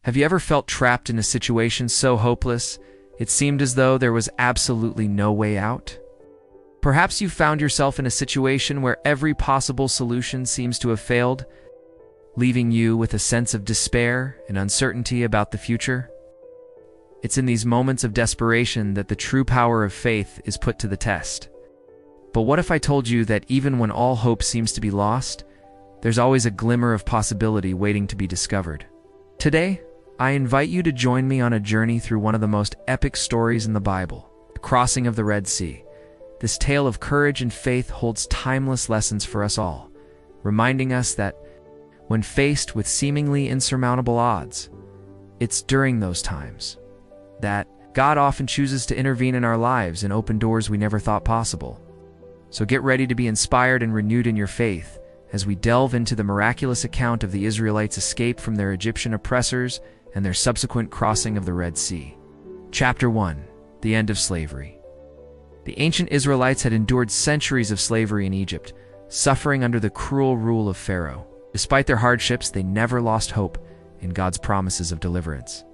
Have you ever felt trapped in a situation so hopeless, it seemed as though there was absolutely no way out? Perhaps you found yourself in a situation where every possible solution seems to have failed, leaving you with a sense of despair and uncertainty about the future. It's in these moments of desperation that the true power of faith is put to the test. But what if I told you that even when all hope seems to be lost, there's always a glimmer of possibility waiting to be discovered? Today, I invite you to join me on a journey through one of the most epic stories in the Bible, the crossing of the Red Sea. This tale of courage and faith holds timeless lessons for us all, reminding us that when faced with seemingly insurmountable odds, it's during those times that God often chooses to intervene in our lives and open doors we never thought possible. So get ready to be inspired and renewed in your faith as we delve into the miraculous account of the Israelites' escape from their Egyptian oppressors and their subsequent crossing of the Red Sea. Chapter 1. The End of Slavery. The ancient Israelites had endured centuries of slavery in Egypt, suffering under the cruel rule of Pharaoh. Despite their hardships, they never lost hope in God's promises of deliverance.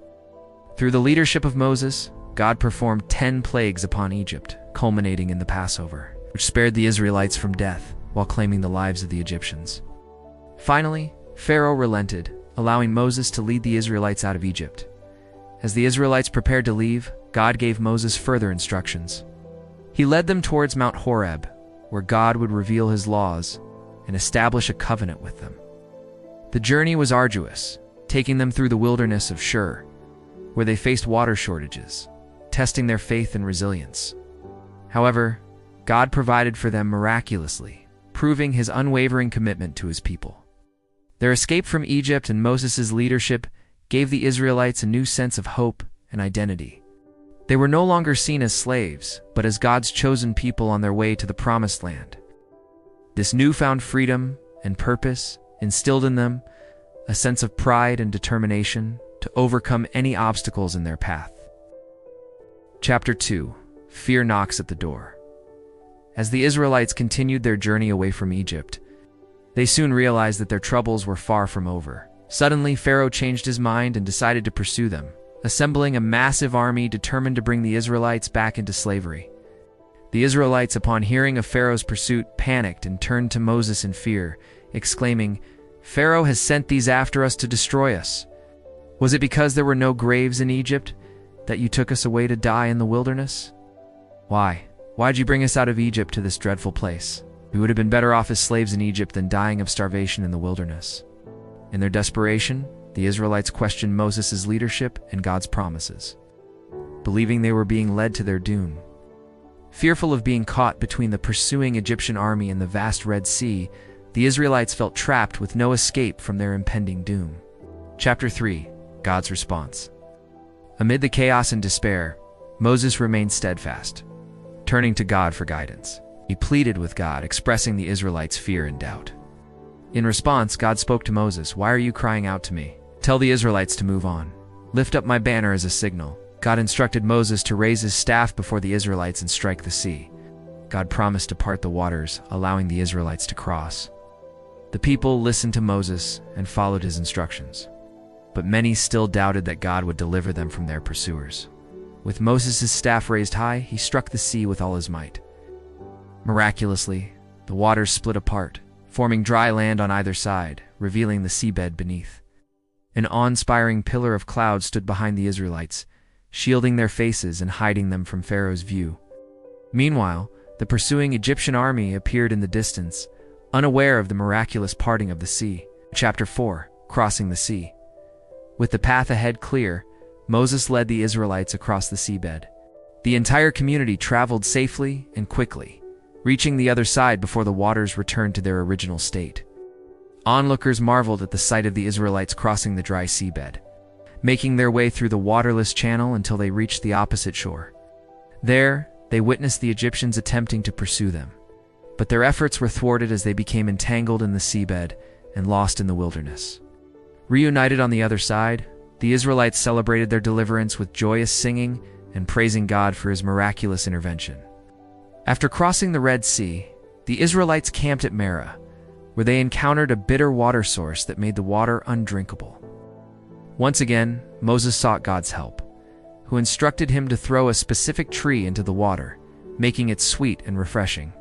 Through the leadership of Moses, God performed 10 plagues upon Egypt, culminating in the Passover, which spared the Israelites from death while claiming the lives of the Egyptians. Finally, Pharaoh relented, allowing Moses to lead the Israelites out of Egypt. As the Israelites prepared to leave, God gave Moses further instructions. He led them towards Mount Horeb, where God would reveal his laws and establish a covenant with them. The journey was arduous, taking them through the wilderness of Shur, where they faced water shortages, testing their faith and resilience. However, God provided for them miraculously, proving his unwavering commitment to his people. Their escape from Egypt and Moses' leadership gave the Israelites a new sense of hope and identity. They were no longer seen as slaves, but as God's chosen people on their way to the Promised Land. This newfound freedom and purpose instilled in them a sense of pride and determination to overcome any obstacles in their path. Chapter 2. Fear knocks at the door. As the Israelites continued their journey away from Egypt, they soon realized that their troubles were far from over. Suddenly, Pharaoh changed his mind and decided to pursue them, assembling a massive army determined to bring the Israelites back into slavery. The Israelites, upon hearing of Pharaoh's pursuit, panicked and turned to Moses in fear, exclaiming, "Pharaoh has sent these after us to destroy us. Was it because there were no graves in Egypt that you took us away to die in the wilderness? Why'd you bring us out of Egypt to this dreadful place? We would have been better off as slaves in Egypt than dying of starvation in the wilderness." In their desperation, the Israelites questioned Moses' leadership and God's promises, believing they were being led to their doom. Fearful of being caught between the pursuing Egyptian army and the vast Red Sea, the Israelites felt trapped with no escape from their impending doom. Chapter 3. God's Response. Amid the chaos and despair, Moses remained steadfast, turning to God for guidance. He pleaded with God, expressing the Israelites' fear and doubt. In response, God spoke to Moses, "Why are you crying out to me? Tell the Israelites to move on. Lift up my banner as a signal." God instructed Moses to raise his staff before the Israelites and strike the sea. God promised to part the waters, allowing the Israelites to cross. The people listened to Moses and followed his instructions, but many still doubted that God would deliver them from their pursuers. With Moses' staff raised high, he struck the sea with all his might. Miraculously, the waters split apart, forming dry land on either side, revealing the seabed beneath. An awe-inspiring pillar of cloud stood behind the Israelites, shielding their faces and hiding them from Pharaoh's view. Meanwhile, the pursuing Egyptian army appeared in the distance, unaware of the miraculous parting of the sea. Chapter 4. Crossing the Sea. With the path ahead clear, Moses led the Israelites across the seabed. The entire community traveled safely and quickly, reaching the other side before the waters returned to their original state. Onlookers marveled at the sight of the Israelites crossing the dry seabed, making their way through the waterless channel until they reached the opposite shore. There, they witnessed the Egyptians attempting to pursue them, but their efforts were thwarted as they became entangled in the seabed and lost in the wilderness. Reunited on the other side, the Israelites celebrated their deliverance with joyous singing and praising God for his miraculous intervention. After crossing the Red Sea, the Israelites camped at Marah, where they encountered a bitter water source that made the water undrinkable. Once again, Moses sought God's help, who instructed him to throw a specific tree into the water, making it sweet and refreshing.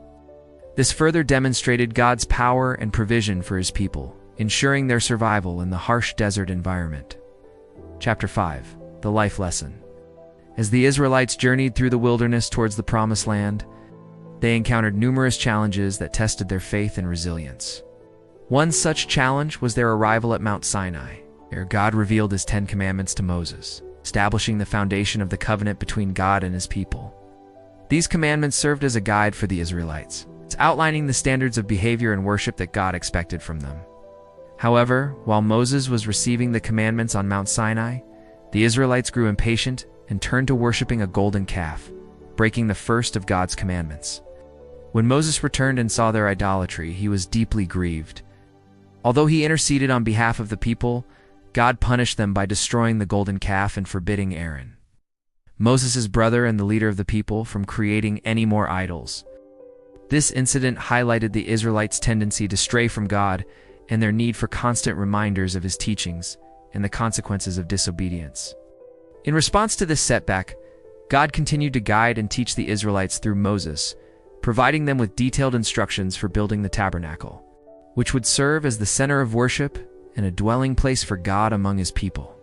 This further demonstrated God's power and provision for his people, ensuring their survival in the harsh desert environment. Chapter 5. The Life Lesson. As the Israelites journeyed through the wilderness towards the Promised Land, they encountered numerous challenges that tested their faith and resilience. One such challenge was their arrival at Mount Sinai, where God revealed his 10 Commandments to Moses, establishing the foundation of the covenant between God and his people. These commandments served as a guide for the Israelites, outlining the standards of behavior and worship that God expected from them. However, while Moses was receiving the commandments on Mount Sinai, the Israelites grew impatient and turned to worshiping a golden calf, breaking the first of God's commandments. When Moses returned and saw their idolatry, he was deeply grieved. Although he interceded on behalf of the people, God punished them by destroying the golden calf and forbidding Aaron, Moses' brother and the leader of the people, from creating any more idols. This incident highlighted the Israelites' tendency to stray from God and their need for constant reminders of his teachings and the consequences of disobedience. In response to this setback, God continued to guide and teach the Israelites through Moses, providing them with detailed instructions for building the tabernacle, which would serve as the center of worship and a dwelling place for God among his people.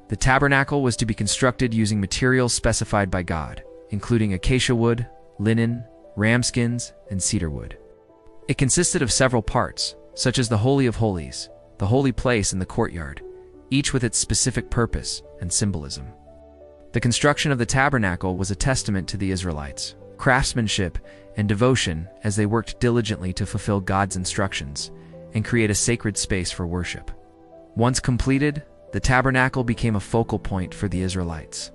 The tabernacle was to be constructed using materials specified by God, including acacia wood, linen, ram skins, and cedar wood. It consisted of several parts, such as the Holy of Holies, the holy place, and the courtyard, each with its specific purpose and symbolism. The construction of the tabernacle was a testament to the Israelites' craftsmanship and devotion as they worked diligently to fulfill God's instructions and create a sacred space for worship. Once completed, the tabernacle became a focal point for the Israelites,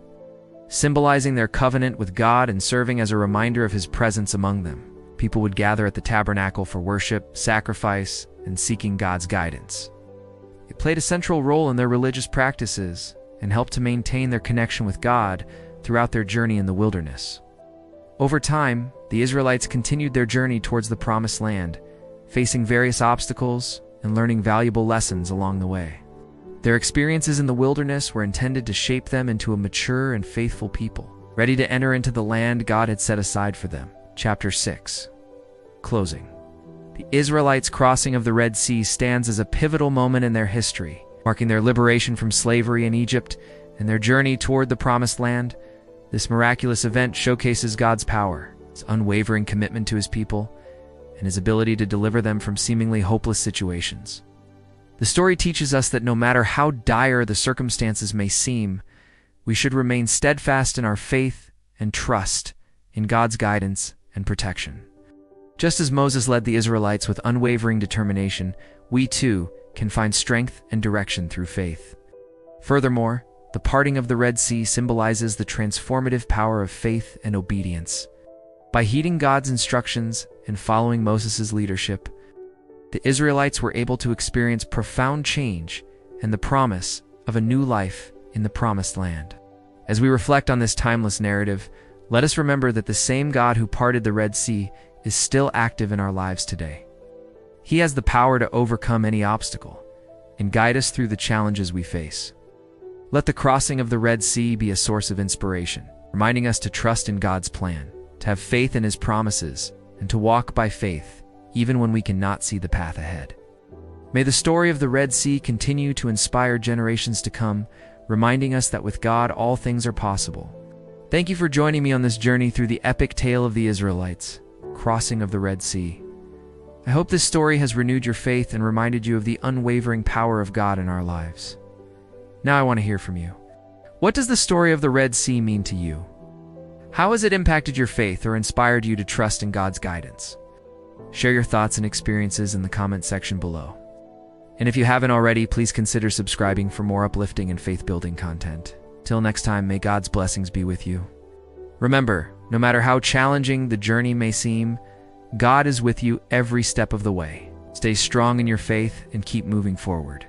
symbolizing their covenant with God and serving as a reminder of his presence among them. People would gather at the tabernacle for worship, sacrifice, and seeking God's guidance. It played a central role in their religious practices and helped to maintain their connection with God throughout their journey in the wilderness. Over time, the Israelites continued their journey towards the Promised Land, facing various obstacles and learning valuable lessons along the way. Their experiences in the wilderness were intended to shape them into a mature and faithful people, ready to enter into the land God had set aside for them. Chapter 6. Closing. The Israelites' crossing of the Red Sea stands as a pivotal moment in their history, marking their liberation from slavery in Egypt and their journey toward the Promised Land. This miraculous event showcases God's power, his unwavering commitment to his people, and his ability to deliver them from seemingly hopeless situations. The story teaches us that no matter how dire the circumstances may seem, we should remain steadfast in our faith and trust in God's guidance and protection. Just as Moses led the Israelites with unwavering determination, we too can find strength and direction through faith. Furthermore, the parting of the Red Sea symbolizes the transformative power of faith and obedience. By heeding God's instructions and following Moses' leadership, the Israelites were able to experience profound change and the promise of a new life in the Promised Land. As we reflect on this timeless narrative, let us remember that the same God who parted the Red Sea is still active in our lives today. He has the power to overcome any obstacle and guide us through the challenges we face. Let the crossing of the Red Sea be a source of inspiration, reminding us to trust in God's plan, to have faith in his promises, and to walk by faith even when we cannot see the path ahead. May the story of the Red Sea continue to inspire generations to come, reminding us that with God all things are possible. Thank you for joining me on this journey through the epic tale of the Israelites' crossing of the Red Sea. I hope this story has renewed your faith and reminded you of the unwavering power of God in our lives. Now I want to hear from you. What does the story of the Red Sea mean to you? How has it impacted your faith or inspired you to trust in God's guidance? Share your thoughts and experiences in the comment section below. And if you haven't already, please consider subscribing for more uplifting and faith-building content. Till next time, may God's blessings be with you. Remember, no matter how challenging the journey may seem, God is with you every step of the way. Stay strong in your faith and keep moving forward.